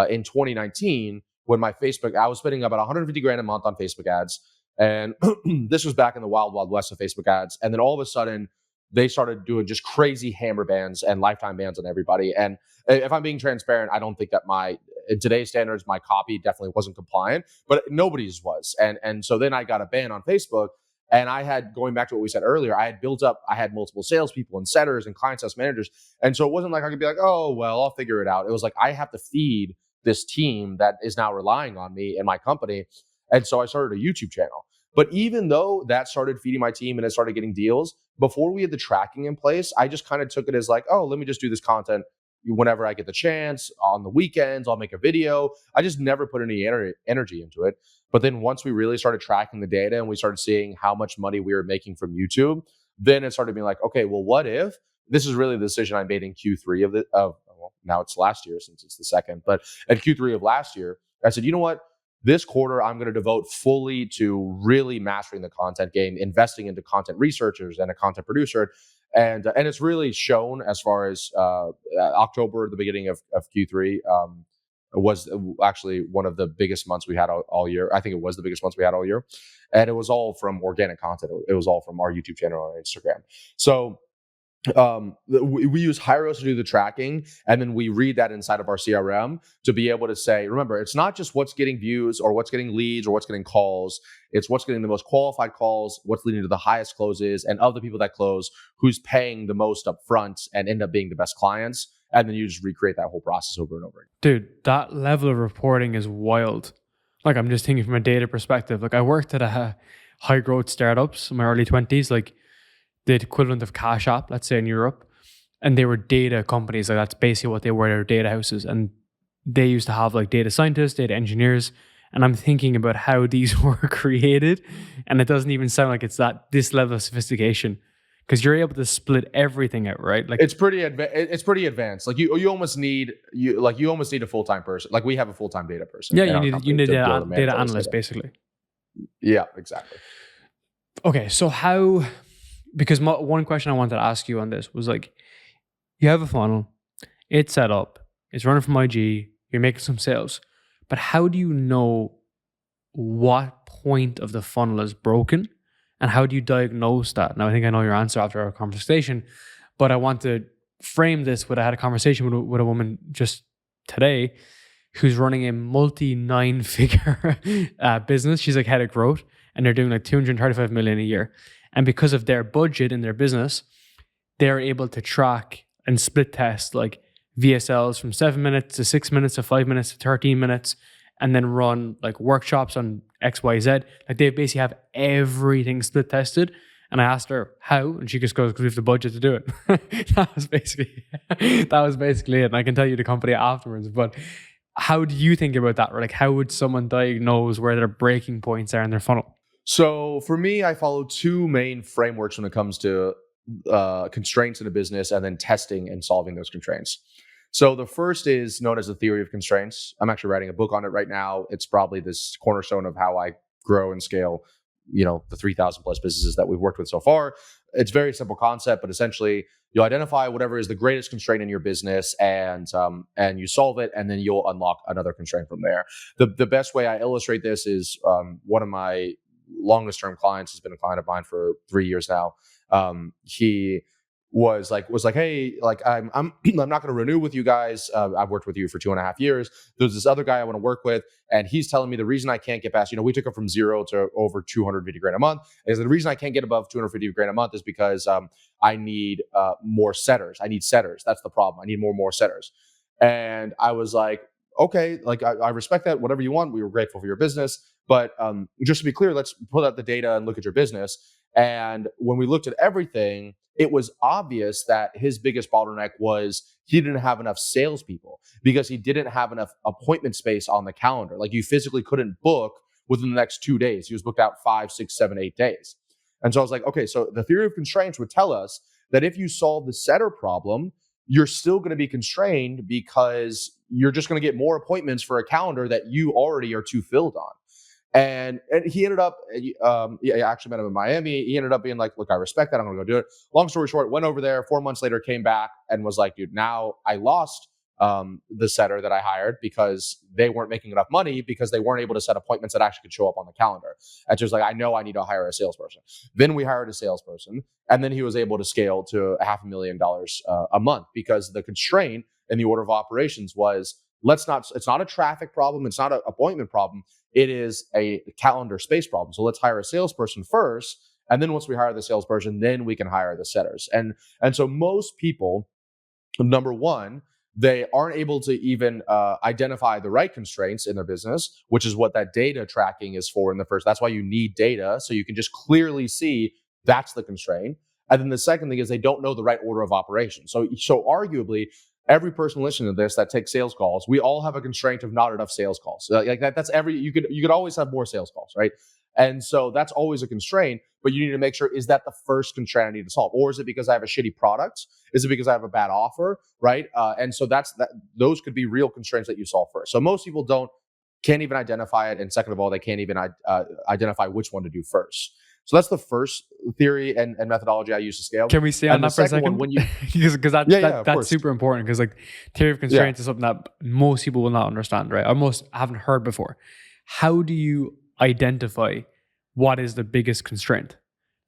in 2019 when my Facebook, I was spending about 150 grand a month on Facebook ads. And this was back in the wild, wild west of Facebook ads. And then all of a sudden, they started doing just crazy hammer bans and lifetime bans on everybody. And if I'm being transparent, I don't think that in today's standards, my copy definitely wasn't compliant, but nobody's was. And so then I got a ban on Facebook. And I had, going back to what we said earlier, I had multiple salespeople and setters and client success managers. And so it wasn't like I could be like, oh, well, I'll figure it out. It was like, I have to feed this team that is now relying on me and my company. And so I started a YouTube channel. But even though that started feeding my team and it started getting deals, before we had the tracking in place, I just kind of took it as like, oh, let me just do this content whenever I get the chance. On the weekends, I'll make a video. I just never put any energy into it. But then once we really started tracking the data and we started seeing how much money we were making from YouTube, then it started being like, okay, well, what if this is really the decision I made in Q3 well, now it's last year since it's the second, but at Q3 of last year, I said, you know what? This quarter, I'm going to devote fully to really mastering the content game, investing into content researchers and a content producer. And it's really shown as far as October, the beginning of Q3, was actually one of the biggest months we had all year. I think it was the biggest months we had all year. And it was all from organic content. It was all from our YouTube channel and Instagram. So we use Hyros to do the tracking, and then we read that inside of our CRM to be able to say, remember, it's not just what's getting views or what's getting leads or what's getting calls. It's what's getting the most qualified calls, what's leading to the highest closes, and of the people that close, who's paying the most up front and end up being the best clients. And then you just recreate that whole process over and over again. Dude, that level of reporting is wild. Like, I'm just thinking from a data perspective. Like, I worked at a high growth startups in my early 20s, like the equivalent of Cash App, let's say in Europe. And they were data companies. Like, that's basically what they were. They were data houses. And they used to have like data scientists, data engineers. And I'm thinking about how these were created. And it doesn't even sound like it's this level of sophistication. Because you're able to split everything out, right? Like, it's pretty advanced. Like you almost need a full-time person. Like, we have a full-time data person. Yeah, you need a data analyst, basically. Yeah, exactly. Okay, so how? Because one question I wanted to ask you on this was like, you have a funnel, it's set up, it's running from IG, you're making some sales, but how do you know what point of the funnel is broken? And how do you diagnose that? Now, I think I know your answer after our conversation, but I want to frame this with, I had a conversation with a woman just today who's running a multi-9-figure business. She's like head of growth, and they're doing like 235 million a year. And because of their budget in their business, they're able to track and split test like VSLs from 7 minutes to 6 minutes to 5 minutes to 13 minutes, and then run like workshops on XYZ. Like, they basically have everything split tested. And I asked her how, and she just goes, because we have the budget to do it. that was basically it. And I can tell you the company afterwards. But how do you think about that? Or like, how would someone diagnose where their breaking points are in their funnel? So for me, I follow two main frameworks when it comes to constraints in a business, and then testing and solving those constraints. So the first is known as the theory of constraints. I'm actually writing a book on it right now. It's probably this cornerstone of how I grow and scale, the 3,000 plus businesses that we've worked with so far. It's a very simple concept, but essentially you'll identify whatever is the greatest constraint in your business, and you solve it, and then you'll unlock another constraint from there. The best way I illustrate this is one of my longest term clients has been a client of mine for 3 years now. He was like, hey, like I'm not going to renew with you guys. I've worked with you for 2.5 years. There's this other guy I want to work with, and he's telling me the reason I can't get past, we took it from 0 to over 250 grand a month. Is the reason I can't get above 250 grand a month is because I need more setters. I need setters. That's the problem. I need more setters. And I was like, okay, like I respect that. Whatever you want. We were grateful for your business, but just to be clear, let's pull out the data and look at your business. And when we looked at everything, it was obvious that his biggest bottleneck was he didn't have enough salespeople, because he didn't have enough appointment space on the calendar. Like, you physically couldn't book within the next 2 days. He was booked out 5, 6, 7, 8 days. And so I was like, okay, so the theory of constraints would tell us that if you solve the setter problem, you're still going to be constrained because you're just going to get more appointments for a calendar that you already are too filled on. And he ended up, I actually met him in Miami. He ended up being like, look, I respect that. I'm going to go do it. Long story short, went over there 4 months later, came back and was like, dude, now I lost the setter that I hired because they weren't making enough money because they weren't able to set appointments that actually could show up on the calendar. And just like, I know I need to hire a salesperson. Then we hired a salesperson, and then he was able to scale to $500,000 a month because the constraint in the order of operations was, it's not a traffic problem. It's not an appointment problem. It is a calendar space problem. So let's hire a salesperson first. And then once we hire the salesperson, then we can hire the setters. And so most people, number one, they aren't able to even identify the right constraints in their business, which is what that data tracking is for in the first. That's why you need data, so you can just clearly see that's the constraint. And then the second thing is they don't know the right order of operation. So arguably, every person listening to this that takes sales calls, we all have a constraint of not enough sales calls. Like that's you could always have more sales calls, right? And so that's always a constraint, but you need to make sure, is that the first constraint I need to solve? Or is it because I have a shitty product? Is it because I have a bad offer, right? And so those could be real constraints that you solve first. So most people can't even identify it. And second of all, they can't even identify which one to do first. So that's the first theory and methodology I use to scale. Can we stay on that for a second? Because that's super important, because like theory of constraints is something that most people will not understand, right? Or most haven't heard before. How do you identify what is the biggest constraint?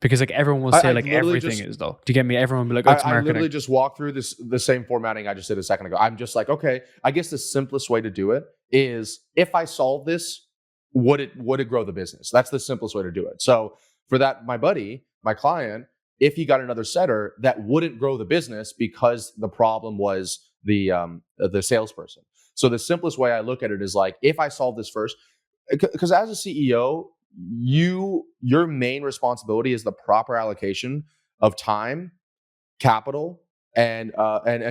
Because like everyone will say everything is though. Do you get me? Everyone will be like, oh, it's marketing. I literally just walk through the same formatting I just did a second ago. I'm just like, okay, I guess the simplest way to do it is, if I solve this, would it grow the business? That's the simplest way to do it. So for that, my client, if he got another setter, that wouldn't grow the business because the problem was the salesperson. So the simplest way I look at it is like, if I solve this first, because as a CEO, your main responsibility is the proper allocation of time, capital, and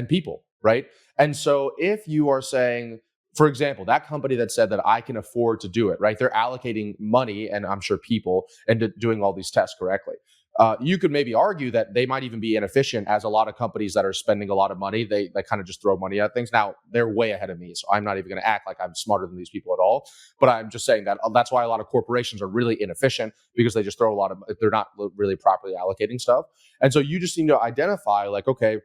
people, right? And so if you are saying, for example, that company that said that I can afford to do it, right? They're allocating money, and I'm sure people, and doing all these tests correctly. You could maybe argue that they might even be inefficient, as a lot of companies that are spending a lot of money, they kind of just throw money at things. Now, they're way ahead of me, so I'm not even going to act like I'm smarter than these people at all. But I'm just saying that's why a lot of corporations are really inefficient, because they just throw they're not really properly allocating stuff. And so you just need to identify, like, okay,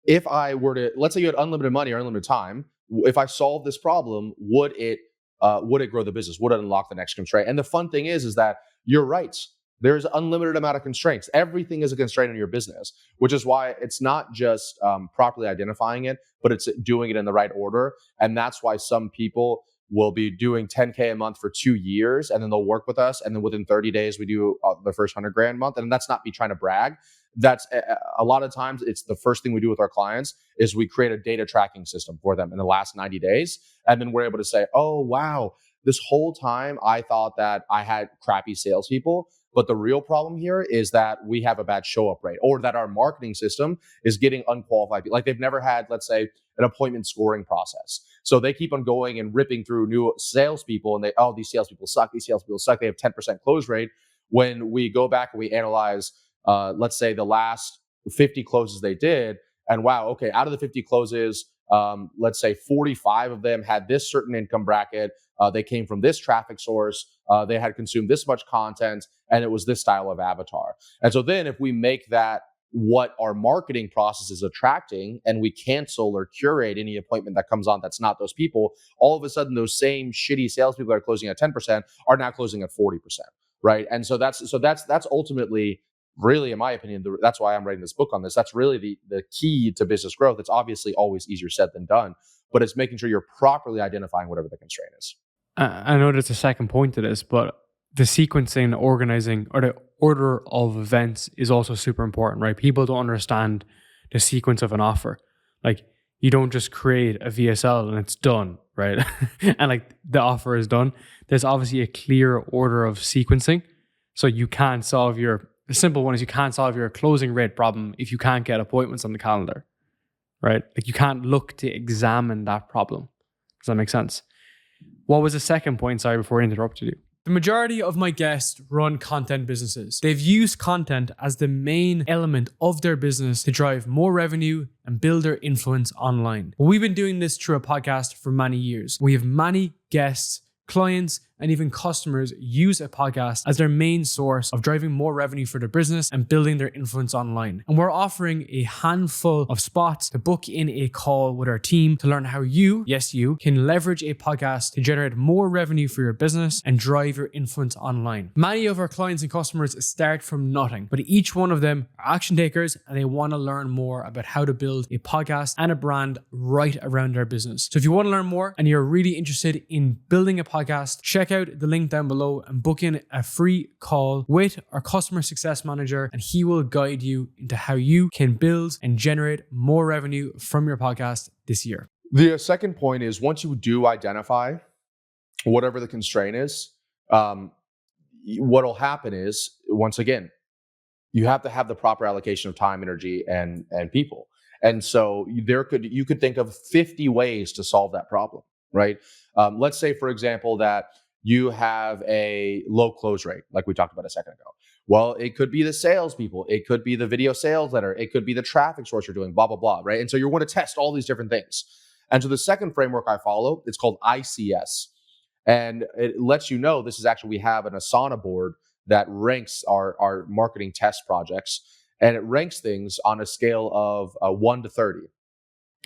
if I were to, let's say you had unlimited money or unlimited time, if I solve this problem, would it grow the business? Would it unlock the next constraint? And the fun thing is that you're right. There's an unlimited amount of constraints. Everything is a constraint in your business, which is why it's not just properly identifying it, but it's doing it in the right order. And that's why some people will be doing 10K a month for 2 years, and then they'll work with us, and then within 30 days we do the first 100 grand a month. And that's not me trying to brag. That's a lot of times it's the first thing we do with our clients is we create a data tracking system for them in the last 90 days. And then we're able to say, oh, wow, this whole time I thought that I had crappy salespeople. But the real problem here is that we have a bad show up rate, or that our marketing system is getting unqualified people. Like, they've never had, let's say, an appointment scoring process. So they keep on going and ripping through new salespeople, and these salespeople suck. These salespeople suck. They have 10% close rate. When we go back and we analyze, let's say, the last 50 closes they did, and wow, okay, out of the 50 closes, let's say 45 of them had this certain income bracket. They came from this traffic source. They had consumed this much content, and it was this style of avatar. And so then if we make that what our marketing process is attracting, and we cancel or curate any appointment that comes on that's not those people, all of a sudden those same shitty salespeople that are closing at 10% are now closing at 40%, right? And so that's ultimately, really, in my opinion, that's why I'm writing this book on this. That's really the key to business growth. It's obviously always easier said than done, but it's making sure you're properly identifying whatever the constraint is. I know there's a second point to this, but the sequencing, organizing, or the order of events is also super important, right? People don't understand the sequence of an offer. Like, you don't just create a VSL and it's done, right? And like the offer is done. There's obviously a clear order of sequencing. So the simple one is, you can't solve your closing rate problem if you can't get appointments on the calendar, right? Like, you can't look to examine that problem. Does that make sense? What was the second point? Sorry, before I interrupted you. The majority of my guests run content businesses. They've used content as the main element of their business to drive more revenue and build their influence online. We've been doing this through a podcast for many years. We have many guests, clients, and even customers use a podcast as their main source of driving more revenue for their business and building their influence online. And we're offering a handful of spots to book in a call with our team to learn how you, yes you, can leverage a podcast to generate more revenue for your business and drive your influence online. Many of our clients and customers start from nothing, but each one of them are action takers and they want to learn more about how to build a podcast and a brand right around their business. So if you want to learn more and you're really interested in building a podcast, check out the link down below and book in a free call with our customer success manager, and he will guide you into how you can build and generate more revenue from your podcast this year. The second point is, once you do identify whatever the constraint is, what'll happen is, once again, you have to have the proper allocation of time, energy, and people. And so you could think of 50 ways to solve that problem, right? Let's say, for example, that you have a low close rate, like we talked about a second ago. Well, it could be the salespeople, it could be the video sales letter, it could be the traffic source you're doing, blah, blah, blah, right? And so you're going to test all these different things. And so the second framework I follow, it's called ICS. And it lets you know, this is actually, we have an Asana board that ranks our marketing test projects. And it ranks things on a scale of 1 to 30.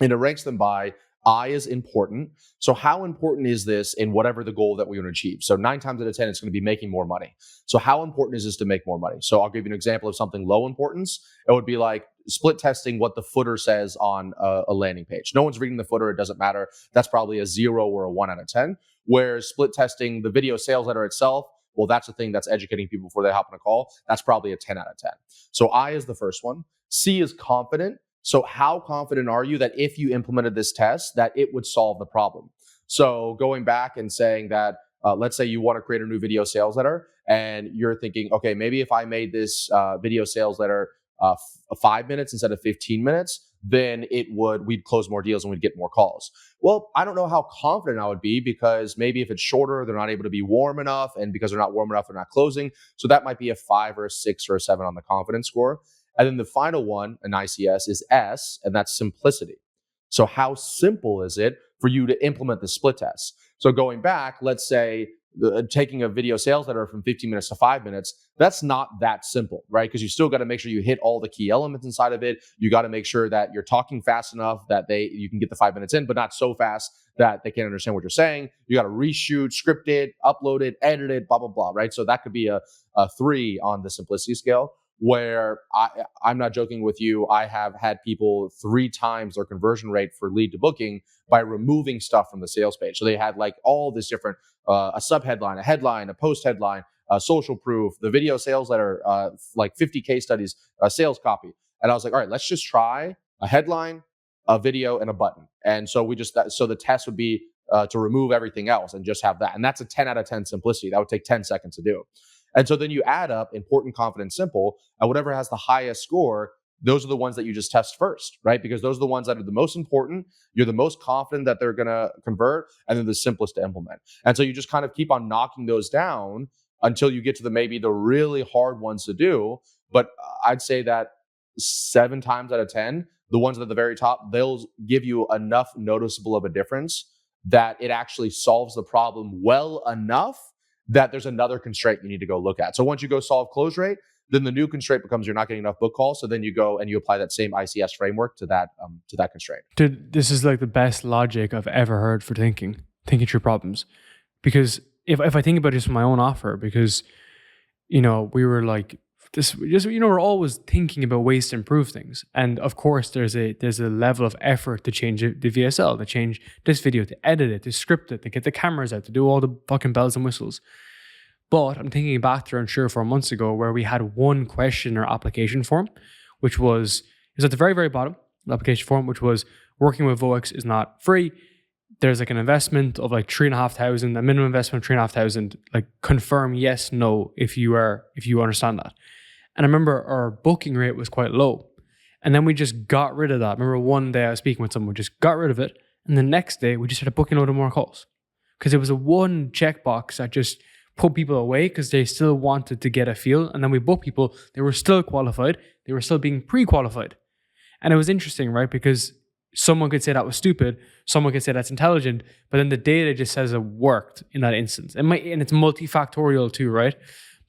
And it ranks them by I is important. So how important is this in whatever the goal that we want to achieve? So 9 times out of 10, it's going to be making more money. So how important is this to make more money? So I'll give you an example of something low importance. It would be like split testing what the footer says on a landing page. No one's reading the footer. It doesn't matter. That's probably a 0 or a 1 out of 10. Whereas split testing the video sales letter itself, well, that's the thing that's educating people before they hop on a call. That's probably a 10 out of 10. So I is the first one. C is confident. So how confident are you that if you implemented this test, that it would solve the problem? So going back and saying that, let's say you want to create a new video sales letter and you're thinking, okay, maybe if I made this video sales letter 5 minutes instead of 15 minutes, then we'd close more deals and we'd get more calls. Well, I don't know how confident I would be, because maybe if it's shorter, they're not able to be warm enough. And because they're not warm enough, they're not closing. So that might be a 5 or a 6 or a 7 on the confidence score. And then the final one, an ICS, is S, and that's simplicity. So how simple is it for you to implement the split test? So going back, let's say taking a video sales letter from 15 minutes to 5 minutes, that's not that simple, right? Because you still got to make sure you hit all the key elements inside of it. You got to make sure that you're talking fast enough that you can get the 5 minutes in, but not so fast that they can't understand what you're saying. You got to reshoot, script it, upload it, edit it, blah, blah, blah, right? So that could be a 3 on the simplicity scale, where I'm not joking with you. I have had people 3 times their conversion rate for lead to booking by removing stuff from the sales page. So they had like all this different, a sub headline, a headline, a post headline, social proof, the video sales letter, like 50 case studies, sales copy. And I was like, all right, let's just try a headline, a video, and a button. And so so the test would be to remove everything else and just have that. And that's a 10 out of 10 simplicity. That would take 10 seconds to do. And so then you add up important, confident, simple, and whatever has the highest score, those are the ones that you just test first, right? Because those are the ones that are the most important. You're the most confident that they're going to convert, and they're the simplest to implement. And so you just kind of keep on knocking those down until you get to maybe the really hard ones to do. But I'd say that 7 times out of 10, the ones at the very top, they'll give you enough noticeable of a difference that it actually solves the problem well enough that there's another constraint you need to go look at. So once you go solve close rate, then the new constraint becomes you're not getting enough book calls. So then you go and you apply that same ICS framework to that constraint. Dude, this is like the best logic I've ever heard for thinking through problems. Because if I think about just my own offer, because, we were like, we're always thinking about ways to improve things. And of course, there's a level of effort to change the VSL, to change this video, to edit it, to script it, to get the cameras out, to do all the fucking bells and whistles. But I'm thinking back to Ensure 4 months ago, where we had one question or application form, which was at the very, very bottom, the application form, which was working with Voix is not free. There's like an investment of like 3,500, a minimum investment of 3,500, like confirm yes, no, if you understand that. And I remember our booking rate was quite low. And then we just got rid of that. I remember one day I was speaking with someone, we just got rid of it. And the next day we just started booking a load of more calls. because it was a one checkbox that just put people away because they still wanted to get a feel. And then we booked people, they were still qualified, they were still being pre-qualified. And it was interesting, right? Because someone could say that was stupid, someone could say that's intelligent, but then the data just says it worked in that instance. And it's multifactorial too, right?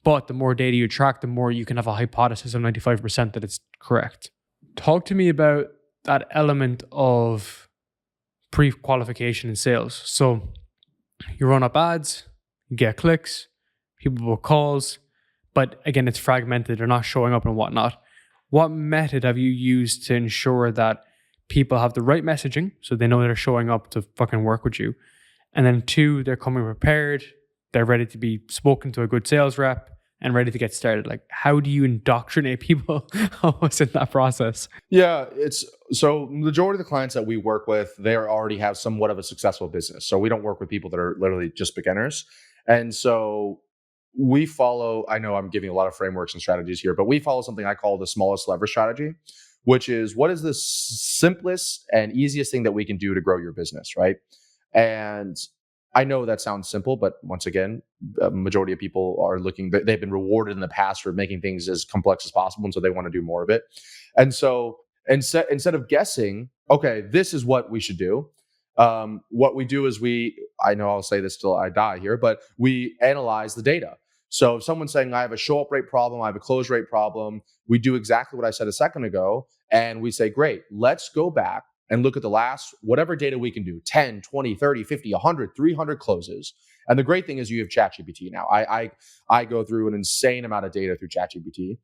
But the more data you track, the more you can have a hypothesis of 95% that it's correct. Talk to me about that element of pre-qualification in sales. So you run up ads, you get clicks, people book calls, but again, it's fragmented, they're not showing up and whatnot. What method have you used to ensure that people have the right messaging so they know they're showing up to fucking work with you? And then 2, they're coming prepared, they're ready to be spoken to a good sales rep and ready to get started. Like, how do you indoctrinate people almost in that process? Yeah, it's so majority of the clients that we work with, they already have somewhat of a successful business. So we don't work with people that are literally just beginners. And so we follow, I know I'm giving a lot of frameworks and strategies here, but we follow something I call the smallest lever strategy, which is what is the simplest and easiest thing that we can do to grow your business, right? And I know that sounds simple, but once again, a majority of people are looking, they've been rewarded in the past for making things as complex as possible. And so they want to do more of it. And so instead of guessing, okay, this is what we should do. What we do is I know I'll say this till I die here, but we analyze the data. So if someone's saying, I have a show up rate problem, I have a close rate problem, we do exactly what I said a second ago. And we say, great, let's go back and look at the last, whatever data we can do, 10, 20, 30, 50, 100, 300 closes. And the great thing is you have ChatGPT now. I go through an insane amount of data through ChatGPT.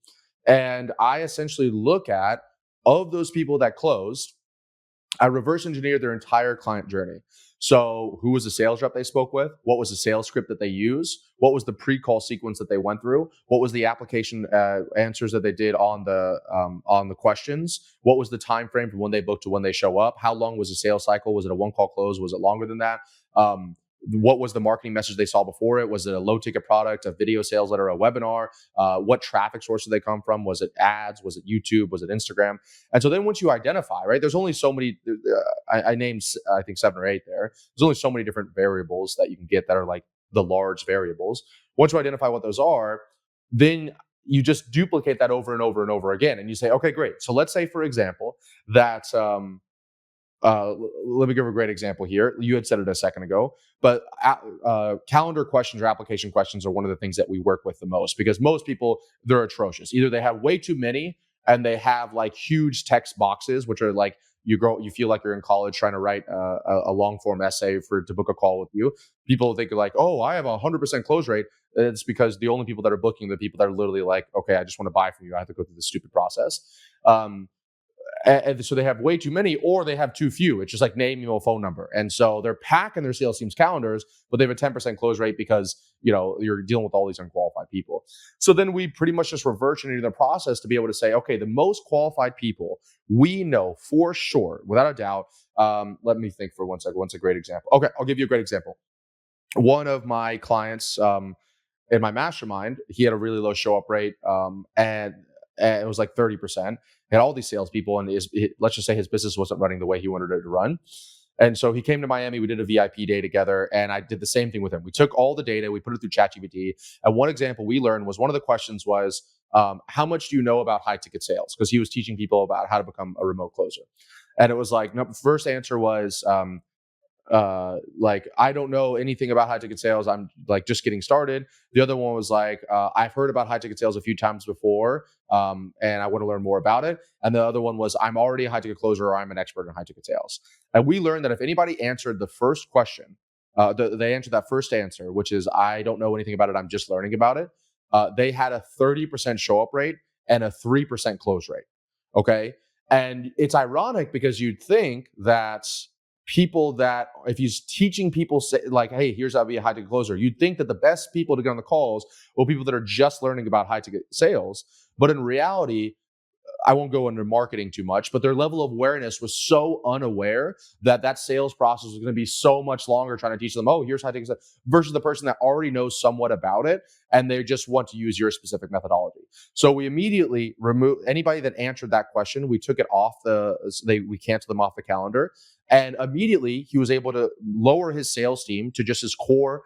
And I essentially look at, of those people that closed, I reverse engineer their entire client journey. So who was the sales rep they spoke with? What was the sales script that they used? What was the pre-call sequence that they went through? What was the application answers that they did on the questions? What was the time frame from when they booked to when they show up? How long was the sales cycle? Was it a one-call close? Was it longer than that? What was the marketing message they saw before it? Was it a low-ticket product, a video sales letter, a webinar? What traffic source did they come from? Was it ads? Was it YouTube? Was it Instagram? And so then once you identify, right, there's only so many, I named, I think 7 or 8 there. There's only so many different variables that you can get that are like the large variables. Once you identify what those are, then you just duplicate that over and over and over again. And you say, okay, great. So let's say, for example, that, let me give a great example here. You had said it a second ago, but calendar questions or application questions are one of the things that we work with the most, because most people, they're atrocious. Either they have way too many and they have like huge text boxes, which are like, you feel like you're in college trying to write a long form essay to book a call with you. People think like, oh, I have 100% close rate. It's because the only people that are booking are the people that are literally like, okay, I just want to buy from you. I have to go through this stupid process. And so they have way too many, or they have too few. It's just like name, email, phone number. And so they're packing their sales team's calendars, but they have a 10% close rate because, you're dealing with all these unqualified people. So then we pretty much just reverse engineer the process to be able to say, okay, the most qualified people we know for sure, without a doubt. Let me think for 1 second. What's a great example? Okay, I'll give you a great example. One of my clients in my mastermind, he had a really low show up rate, and it was like 30%. He had all these salespeople, and let's just say his business wasn't running the way he wanted it to run. And so he came to Miami. We did a VIP day together, and I did the same thing with him. We took all the data, we put it through ChatGPT. And one example we learned was, one of the questions was, how much do you know about high ticket sales? Because he was teaching people about how to become a remote closer. And it was like, no, first answer was, like, I don't know anything about high ticket sales. I'm like just getting started. The other one was like, I've heard about high ticket sales a few times before, and I want to learn more about it. And the other one was, I'm already a high ticket closer, or I'm an expert in high ticket sales. And we learned that if anybody answered the first question, they answered that first answer, which is, I don't know anything about it, I'm just learning about it. They had a 30% show up rate and a 3% close rate. Okay. And it's ironic because you'd think that people that, if he's teaching people, say, like, hey, here's how to be a high ticket closer, you'd think that the best people to get on the calls will be people that are just learning about high ticket sales. But in reality, I won't go into marketing too much, but their level of awareness was so unaware that sales process was going to be so much longer trying to teach them, oh, here's how to take it, versus the person that already knows somewhat about it and they just want to use your specific methodology. So we immediately removed anybody that answered that question. We took it off we canceled them off the calendar, and immediately he was able to lower his sales team to just his core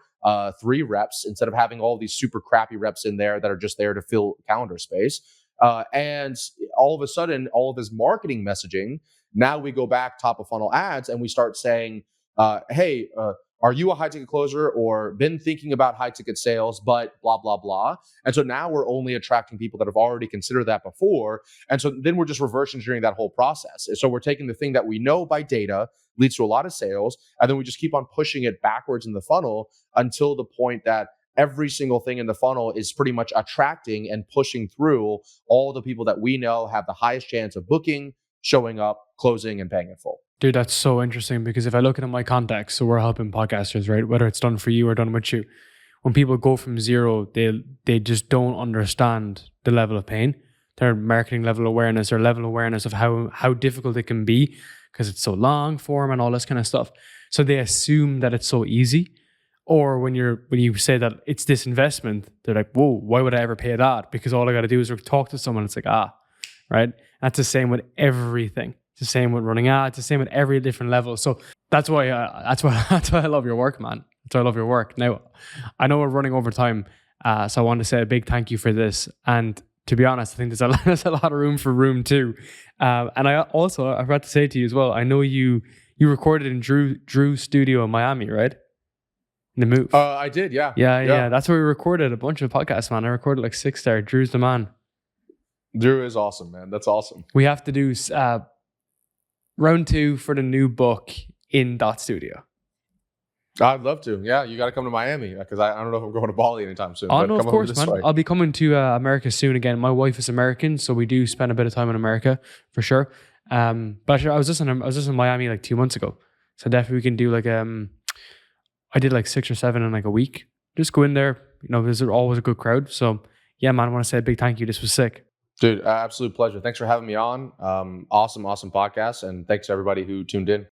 3 reps instead of having all these super crappy reps in there that are just there to fill calendar space. And all of a sudden, all of his marketing messaging, now we go back top of funnel ads and we start saying, hey, are you a high ticket closer or been thinking about high ticket sales, but blah, blah, blah. And so now we're only attracting people that have already considered that before. And so then we're just reverse engineering that whole process. And so we're taking the thing that we know by data leads to a lot of sales, and then we just keep on pushing it backwards in the funnel until the point that every single thing in the funnel is pretty much attracting and pushing through all the people that we know have the highest chance of booking, showing up, closing, and paying in full. Dude, that's so interesting because if I look at my context, so we're helping podcasters, right? Whether it's done for you or done with you. When people go from zero, they just don't understand the level of pain, their marketing level awareness or level awareness of how difficult it can be because it's so long form and all this kind of stuff. So they assume that it's so easy. Or when you say that it's this investment, they're like, whoa, why would I ever pay that? Because all I got to do is talk to someone. It's like, right? That's the same with everything. It's the same with running ads. It's the same with every different level. So that's why I love your work, man. That's why I love your work. Now, I know we're running over time, so I want to say a big thank you for this. And to be honest, I think there's a lot of room for room too. And I forgot to say to you as well, I know you recorded in Drew's studio in Miami, right? The move. I did, yeah. Yeah. That's where we recorded a bunch of podcasts, man. I recorded like 6 there. Drew's the man. Drew is awesome, man. That's awesome. We have to do round 2 for the new book in that studio. I'd love to. Yeah, you got to come to Miami because I don't know if I'm going to Bali anytime soon. Oh, no, of course, man. I'll be coming to America soon again. My wife is American, so we do spend a bit of time in America for sure. But I was just in Miami like 2 months ago, so definitely we can do like I did like 6 or 7 in like a week. Just go in there. There's always a good crowd. So yeah, man, I want to say a big thank you. This was sick. Dude, absolute pleasure. Thanks for having me on. Awesome podcast. And thanks to everybody who tuned in.